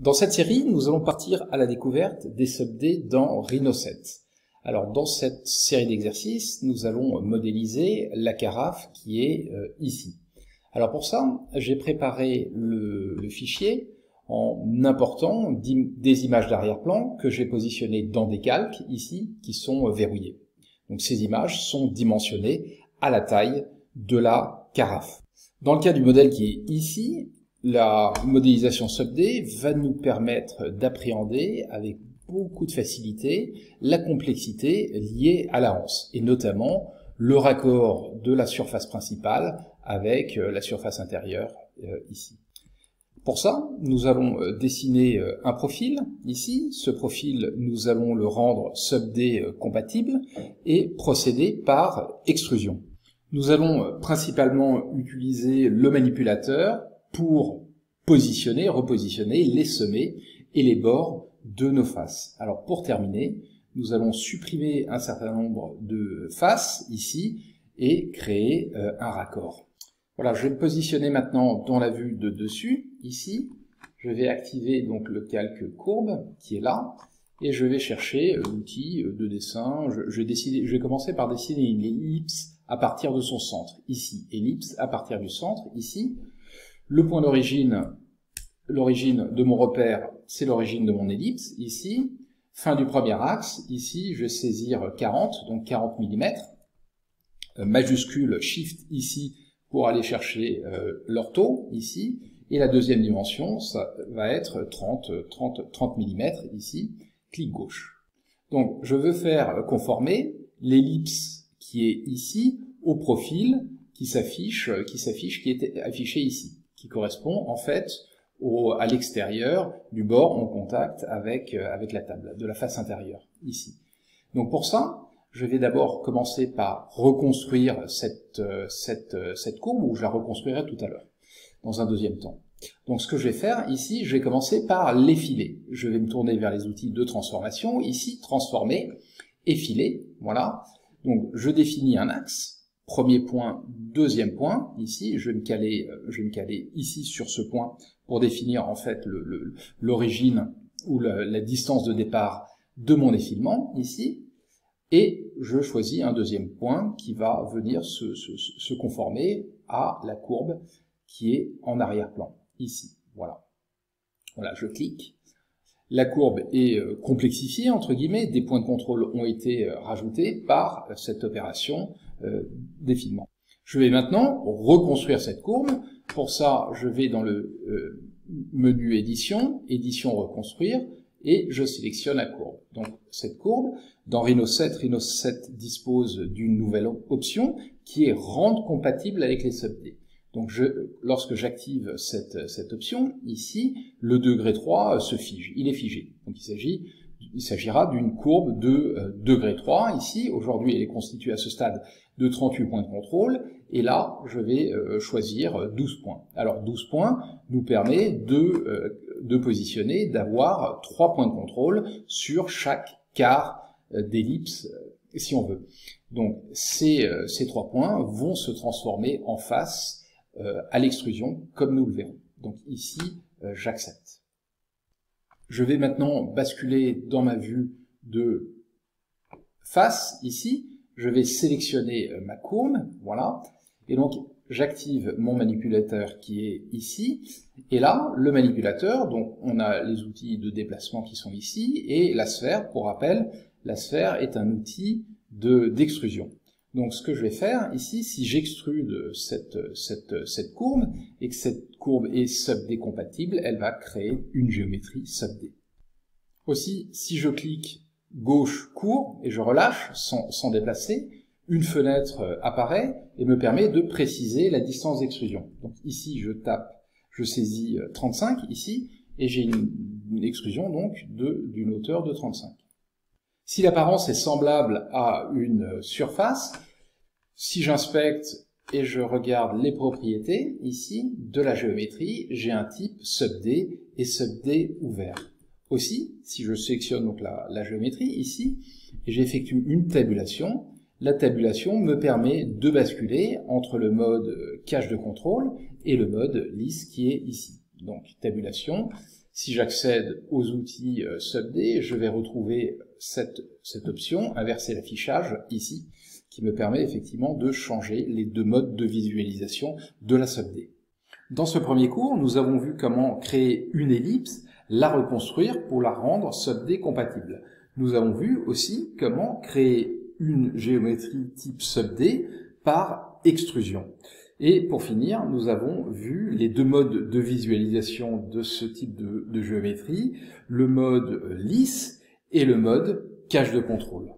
Dans cette série, nous allons partir à la découverte des sub-D dans Rhino 7. Alors, dans cette série d'exercices, nous allons modéliser la carafe qui est ici. Alors pour ça, j'ai préparé le fichier en important des images d'arrière-plan que j'ai positionnées dans des calques, ici, qui sont verrouillées. Donc ces images sont dimensionnées à la taille de la carafe. Dans le cas du modèle qui est ici, la modélisation sub-D va nous permettre d'appréhender avec beaucoup de facilité la complexité liée à la anse, et notamment le raccord de la surface principale avec la surface intérieure ici. Pour ça, nous allons dessiner un profil ici. Ce profil, nous allons le rendre sub-D compatible et procéder par extrusion. Nous allons principalement utiliser le manipulateur pour positionner, repositionner les sommets et les bords de nos faces. Alors pour terminer, nous allons supprimer un certain nombre de faces ici et créer un raccord. Voilà, je vais me positionner maintenant dans la vue de dessus, ici. Je vais activer donc le calque courbe qui est là et je vais chercher l'outil de dessin. Je vais commencer par dessiner une ellipse à partir de son centre, ici. Ellipse à partir du centre, ici. Le point d'origine, l'origine de mon repère, c'est l'origine de mon ellipse, ici. Fin du premier axe, ici, je vais saisir 40, donc 40 mm. Majuscule Shift ici pour aller chercher l'ortho, ici. Et la deuxième dimension, ça va être 30 mm, ici. Clic gauche. Donc, je veux faire conformer l'ellipse qui est ici au profil qui était affiché ici, qui correspond en fait à l'extérieur du bord en contact avec la table, de la face intérieure, ici. Donc pour ça, je vais d'abord commencer par reconstruire cette courbe, ou je la reconstruirai tout à l'heure, dans un deuxième temps. Donc ce que je vais faire ici, je vais commencer par l'effiler. Je vais me tourner vers les outils de transformation, ici, transformer, effiler, voilà. Donc je définis un axe, premier point, deuxième point, ici, je vais me caler ici sur ce point pour définir en fait l'origine ou la distance de départ de mon effilement, ici, et je choisis un deuxième point qui va venir se conformer à la courbe qui est en arrière-plan, ici, voilà. Voilà, je clique. La courbe est complexifiée, entre guillemets, des points de contrôle ont été rajoutés par cette opération d'effilement. Je vais maintenant reconstruire cette courbe. Pour ça, je vais dans le menu édition, édition reconstruire, et je sélectionne la courbe. Donc cette courbe, dans Rhino 7 dispose d'une nouvelle option qui est rendre compatible avec les sub-D. Donc lorsque j'active cette option, ici, le degré 3 se fige, il est figé. Donc il s'agira d'une courbe de degré 3, ici, aujourd'hui elle est constituée à ce stade de 38 points de contrôle, et là je vais choisir 12 points. Alors 12 points nous permet de positionner, d'avoir 3 points de contrôle sur chaque quart d'ellipse, si on veut. Donc ces 3 points vont se transformer en face à l'extrusion, comme nous le verrons. Donc ici, j'accepte. Je vais maintenant basculer dans ma vue de face, ici. Je vais sélectionner ma courbe, voilà. Et donc, j'active mon manipulateur qui est ici. Et là, le manipulateur, donc on a les outils de déplacement qui sont ici, et la sphère, pour rappel, la sphère est un outil d'extrusion. Donc ce que je vais faire ici, si j'extrude cette courbe, et que cette courbe est sub-D compatible, elle va créer une géométrie sub-D. Aussi, si je clique gauche court, et je relâche sans déplacer, une fenêtre apparaît et me permet de préciser la distance d'extrusion. Donc ici, je saisis 35 ici, et j'ai une extrusion donc d'une hauteur de 35. Si l'apparence est semblable à une surface, si j'inspecte et je regarde les propriétés, ici, de la géométrie, j'ai un type sub-D et sub-D ouvert. Aussi, si je sélectionne donc la géométrie, ici, et j'effectue une tabulation, la tabulation me permet de basculer entre le mode cache de contrôle et le mode lisse qui est ici. Donc, tabulation, Si j'accède aux outils SUBD, je vais retrouver cette option, inverser l'affichage, ici, qui me permet effectivement de changer les deux modes de visualisation de la SUBD. Dans ce premier cours, nous avons vu comment créer une ellipse, la reconstruire pour la rendre SUBD compatible. Nous avons vu aussi comment créer une géométrie type SUBD par extrusion. Et pour finir, nous avons vu les deux modes de visualisation de ce type de géométrie, le mode lisse et le mode cache de contrôle.